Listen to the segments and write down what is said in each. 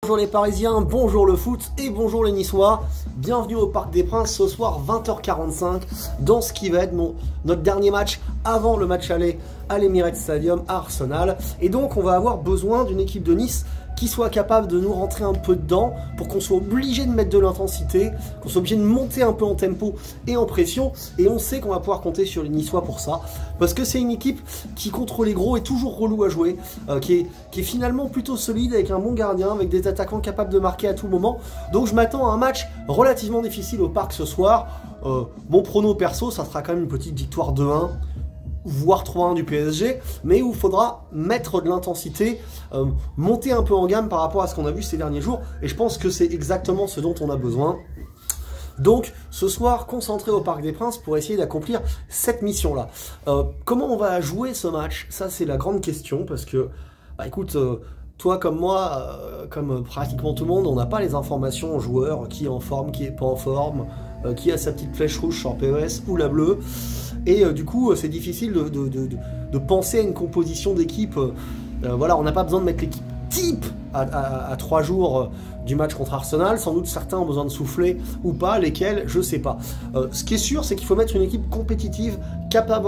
Bonjour les Parisiens, bonjour le foot et bonjour les Niçois. Bienvenue au Parc des Princes ce soir 20h45 dans ce qui va être notre dernier match avant le match aller à l'Emirates Stadium à Arsenal. Et donc on va avoir besoin d'une équipe de Nice qui soit capable de nous rentrer un peu dedans pour qu'on soit obligé de mettre de l'intensité, qu'on soit obligé de monter un peu en tempo et en pression. Et on sait qu'on va pouvoir compter sur les Niçois pour ça, parce que c'est une équipe qui contre les gros est toujours relou à jouer, qui est finalement plutôt solide, avec un bon gardien, avec des attaquants capables de marquer à tout moment. Donc je m'attends à un match relativement difficile au Parc ce soir. Mon prono perso, ça sera quand même une petite victoire 2-1, voire 3-1 du PSG, mais où il faudra mettre de l'intensité, monter un peu en gamme par rapport à ce qu'on a vu ces derniers jours, et je pense que c'est exactement ce dont on a besoin. Donc ce soir, concentré au Parc des Princes pour essayer d'accomplir cette mission-là. Comment on va jouer ce match? Ça c'est la grande question, parce que, bah écoute, toi comme moi, comme pratiquement tout le monde, on n'a pas les informations joueurs, qui est en forme, qui est pas en forme, qui a sa petite flèche rouge sur PES ou la bleue. Et du coup, c'est difficile de penser à une composition d'équipe. Voilà, on n'a pas besoin de mettre l'équipe type à 3 jours du match contre Arsenal. Sans doute certains ont besoin de souffler ou pas, lesquels, je sais pas. Ce qui est sûr, c'est qu'il faut mettre une équipe compétitive, capable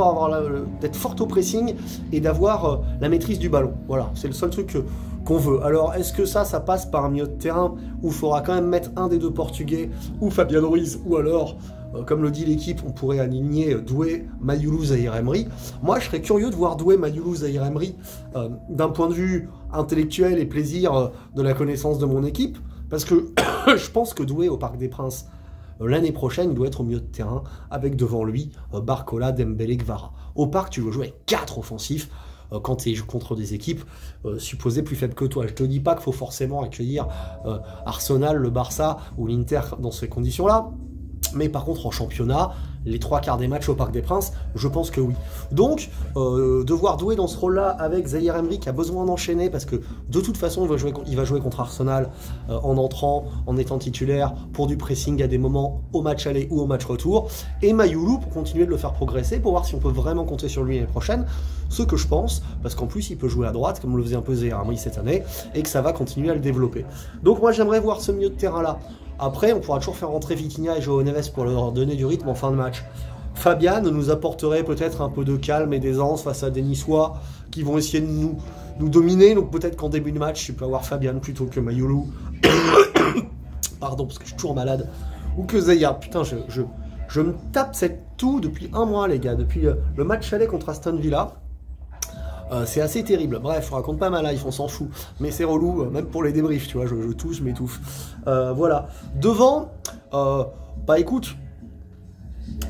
d'être forte au pressing et d'avoir la maîtrise du ballon. Voilà, c'est le seul truc qu'on veut. Alors, est-ce que ça passe par un milieu de terrain où il faudra quand même mettre un des deux Portugais, ou Fabian Ruiz, ou alors... comme le dit l'équipe, on pourrait aligner Doué, Mayulu, Zahir Emery. Moi, je serais curieux de voir Doué, Mayulu, Zahir Emery d'un point de vue intellectuel et plaisir de la connaissance de mon équipe, parce que je pense que Doué, au Parc des Princes, l'année prochaine, il doit être au milieu de terrain, avec devant lui Barcola, Dembélé, Kvara. Au Parc, tu veux jouer avec 4 offensifs quand tu es contre des équipes supposées plus faibles que toi. Je te dis pas qu'il faut forcément accueillir Arsenal, le Barça ou l'Inter dans ces conditions-là. Mais par contre, en championnat, les 3/4 des matchs au Parc des Princes, je pense que oui. Donc, devoir Doué dans ce rôle-là avec Zahir Emery qui a besoin d'enchaîner, parce que de toute façon, il va jouer contre Arsenal en entrant, en étant titulaire, pour du pressing à des moments au match aller ou au match retour. Et Mayulu pour continuer de le faire progresser, pour voir si on peut vraiment compter sur lui l'année prochaine. Ce que je pense, parce qu'en plus, il peut jouer à droite, comme le faisait un peu Zahir Emery cette année, et que ça va continuer à le développer. Donc moi, j'aimerais voir ce milieu de terrain-là. Après, on pourra toujours faire rentrer Vitinha et João Neves pour leur donner du rythme en fin de match. Fabian nous apporterait peut-être un peu de calme et d'aisance face à des Niçois qui vont essayer de nous dominer. Donc peut-être qu'en début de match, tu peux avoir Fabian plutôt que Mayulu. Pardon, parce que je suis toujours malade. Ou que Zahir. Putain, je me tape cette toux depuis un mois, les gars. Depuis le match aller contre Aston Villa. C'est assez terrible. Bref, on raconte pas ma life, on s'en fout. Mais c'est relou, même pour les débriefs, tu vois, je tousse, je m'étouffe. Voilà. Devant, bah écoute,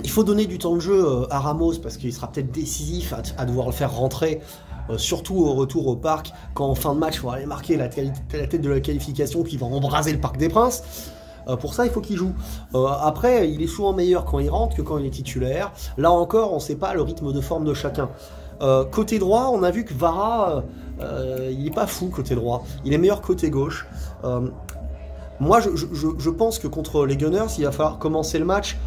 il faut donner du temps de jeu à Ramos, parce qu'il sera peut-être décisif à devoir le faire rentrer, surtout au retour au Parc, quand en fin de match, il faut aller marquer la tête de la qualification qui va embraser le Parc des Princes. Pour ça, il faut qu'il joue. Après, il est souvent meilleur quand il rentre que quand il est titulaire. Là encore, on ne sait pas le rythme de forme de chacun. Côté droit, on a vu que Vara, il n'est pas fou côté droit. Il est meilleur côté gauche. Moi, je pense que contre les Gunners, il va falloir commencer le match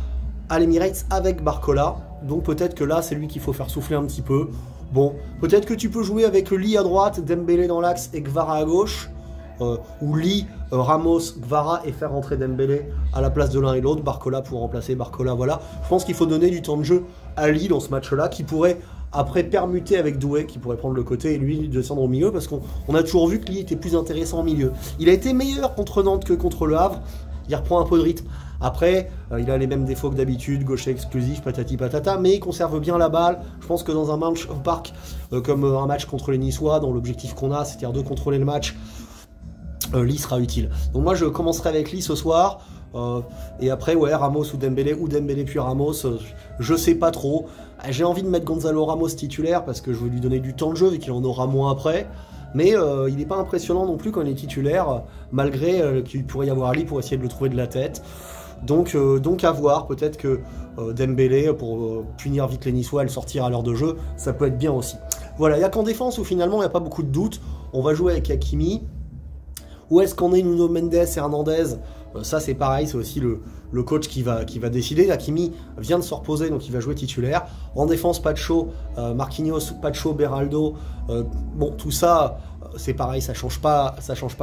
à l'Emirates avec Barcola. Donc peut-être que là, c'est lui qu'il faut faire souffler un petit peu. Bon, peut-être que tu peux jouer avec Lee à droite, Dembélé dans l'axe et Kvara à gauche. Ou Lee, Ramos, Kvara et faire rentrer Dembélé à la place de l'un et l'autre. Barcola pour remplacer Barcola, voilà. Je pense qu'il faut donner du temps de jeu à Lee dans ce match-là, qui pourrait... après permuter avec Doué qui pourrait prendre le côté et lui descendre au milieu, parce qu'on a toujours vu que Lee était plus intéressant au milieu. Il a été meilleur contre Nantes que contre Le Havre, il reprend un peu de rythme. Après, il a les mêmes défauts que d'habitude, gaucher exclusif, patati patata, mais il conserve bien la balle. Je pense que dans un match au Parc, comme un match contre les Niçois, dans l'objectif qu'on a, c'est-à-dire de contrôler le match, Lee sera utile. Donc moi je commencerai avec Lee ce soir. Et après, ouais, Ramos ou Dembélé puis Ramos, je sais pas trop. J'ai envie de mettre Gonzalo Ramos titulaire parce que je veux lui donner du temps de jeu vu qu'il en aura moins après. Mais il n'est pas impressionnant non plus quand il est titulaire, malgré qu'il pourrait y avoir Ali pour essayer de le trouver de la tête. Donc à voir, peut-être que Dembélé, pour punir vite les Niçois et le sortir à l'heure de jeu, ça peut être bien aussi. Voilà, il n'y a qu'en défense où finalement il n'y a pas beaucoup de doutes. On va jouer avec Hakimi. Où est-ce qu'on est Nuno Mendes et Hernandez? Ça c'est pareil, c'est aussi le coach qui va décider. Hakimi vient de se reposer, donc il va jouer titulaire. En défense, Pacho, Marquinhos, Pacho, Beraldo. Bon, tout ça, c'est pareil, ça change pas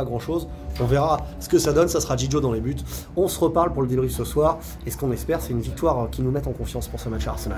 grand chose. On verra ce que ça donne, ça sera Gigio dans les buts. On se reparle pour le débrief ce soir, et ce qu'on espère, c'est une victoire qui nous mette en confiance pour ce match à Arsenal.